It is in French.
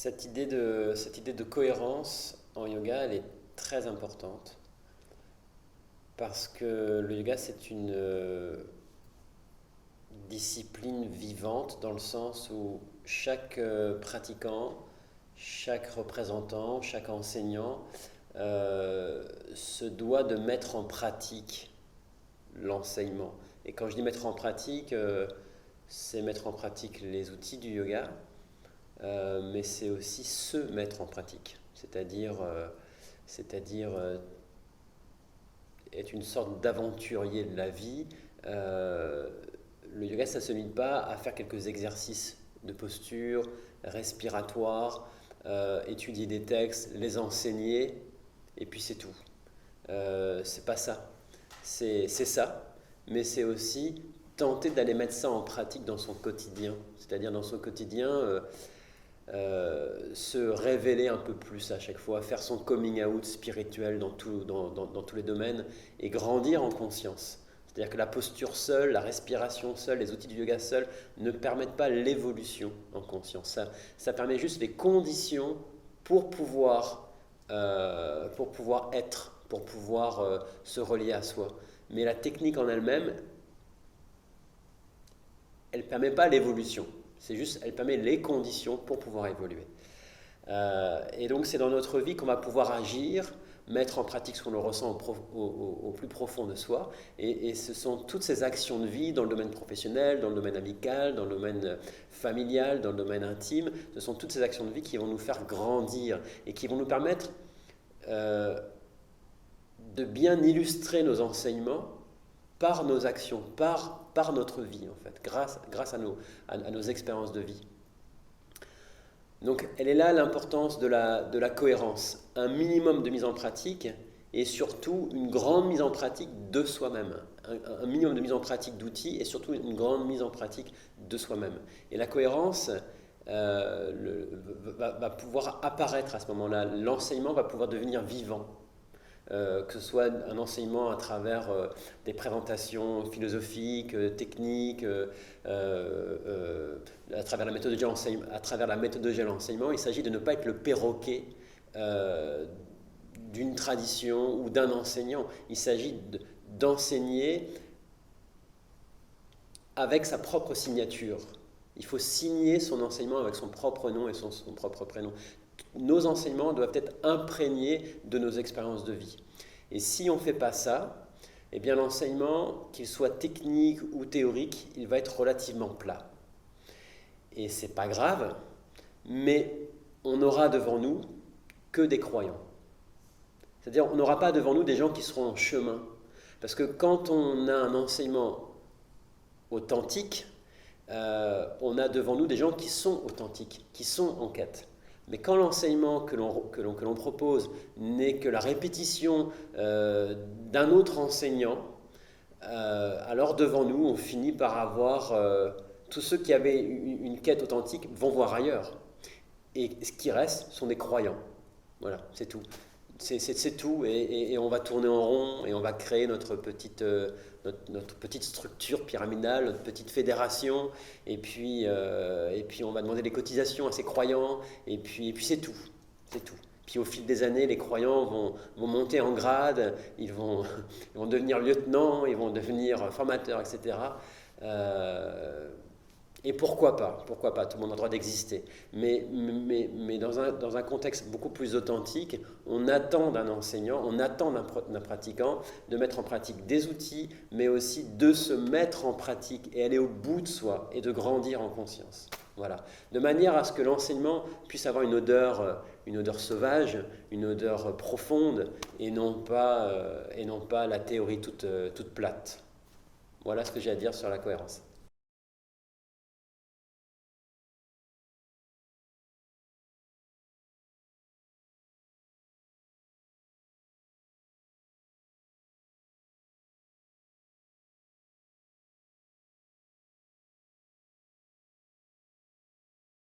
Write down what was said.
cette idée de cohérence en yoga, elle est très importante parce que le yoga, c'est une discipline vivante dans le sens où chaque pratiquant, chaque représentant, chaque enseignant se doit de mettre en pratique l'enseignement. Et quand je dis mettre en pratique, c'est mettre en pratique les outils du yoga, mais c'est aussi se mettre en pratique, c'est-à-dire être une sorte d'aventurier de la vie. Le yoga, ça ne se limite pas à faire quelques exercices de posture, respiratoire, étudier des textes, les enseigner, et puis c'est tout. C'est pas ça. C'est ça, mais c'est aussi tenter d'aller mettre ça en pratique dans son quotidien. C'est-à-dire dans son quotidien, se révéler un peu plus à chaque fois, faire son coming out spirituel dans tous les domaines et grandir en conscience. C'est-à-dire que la posture seule, la respiration seule, les outils du yoga seuls ne permettent pas l'évolution en conscience. Ça permet juste les conditions pour pouvoir être, pour pouvoir se relier à soi. Mais la technique en elle-même, elle ne permet pas l'évolution. C'est juste, elle permet les conditions pour pouvoir évoluer. Et donc, c'est dans notre vie qu'on va pouvoir agir, mettre en pratique ce qu'on le ressent au plus profond de soi. Et ce sont toutes ces actions de vie dans le domaine professionnel, dans le domaine amical, dans le domaine familial, dans le domaine intime. Ce sont toutes ces actions de vie qui vont nous faire grandir et qui vont nous permettre de bien illustrer nos enseignements par nos actions, par notre vie, en fait, grâce à nos expériences de vie. Donc, elle est là l'importance de la cohérence, un minimum de mise en pratique et surtout une grande mise en pratique de soi-même. Un minimum de mise en pratique d'outils et surtout une grande mise en pratique de soi-même. Et la cohérence va pouvoir apparaître à ce moment-là. L'enseignement va pouvoir devenir vivant. Que ce soit un enseignement à travers des présentations philosophiques, techniques, à travers la méthodologie de l'enseignement, il s'agit de ne pas être le perroquet d'une tradition ou d'un enseignant. Il s'agit d'enseigner avec sa propre signature. Il faut signer son enseignement avec son propre nom et son propre prénom. Nos enseignements doivent être imprégnés de nos expériences de vie. Et si on ne fait pas ça, eh bien l'enseignement, qu'il soit technique ou théorique, il va être relativement plat. Et ce n'est pas grave, mais on n'aura devant nous que des croyants. C'est-à-dire on n'aura pas devant nous des gens qui seront en chemin. Parce que quand on a un enseignement authentique, on a devant nous des gens qui sont authentiques, qui sont en quête. Mais quand l'enseignement que l'on propose n'est que la répétition d'un autre enseignant, alors devant nous, on finit par avoir tous ceux qui avaient une quête authentique vont voir ailleurs. Et ce qui reste sont des croyants. Voilà, c'est tout. C'est tout, et on va tourner en rond, et on va créer notre petite structure pyramidale, notre petite fédération, et puis on va demander des cotisations à ces croyants, et puis c'est tout. Puis au fil des années, les croyants vont monter en grade, ils vont devenir lieutenants, ils vont devenir formateurs, etc. Et pourquoi pas, tout le monde a le droit d'exister. Mais dans un contexte beaucoup plus authentique, on attend d'un enseignant, on attend d'un pratiquant de mettre en pratique des outils, mais aussi de se mettre en pratique et aller au bout de soi et de grandir en conscience. Voilà. De manière à ce que l'enseignement puisse avoir une odeur sauvage, une odeur profonde, et non pas la théorie toute plate. Voilà ce que j'ai à dire sur la cohérence.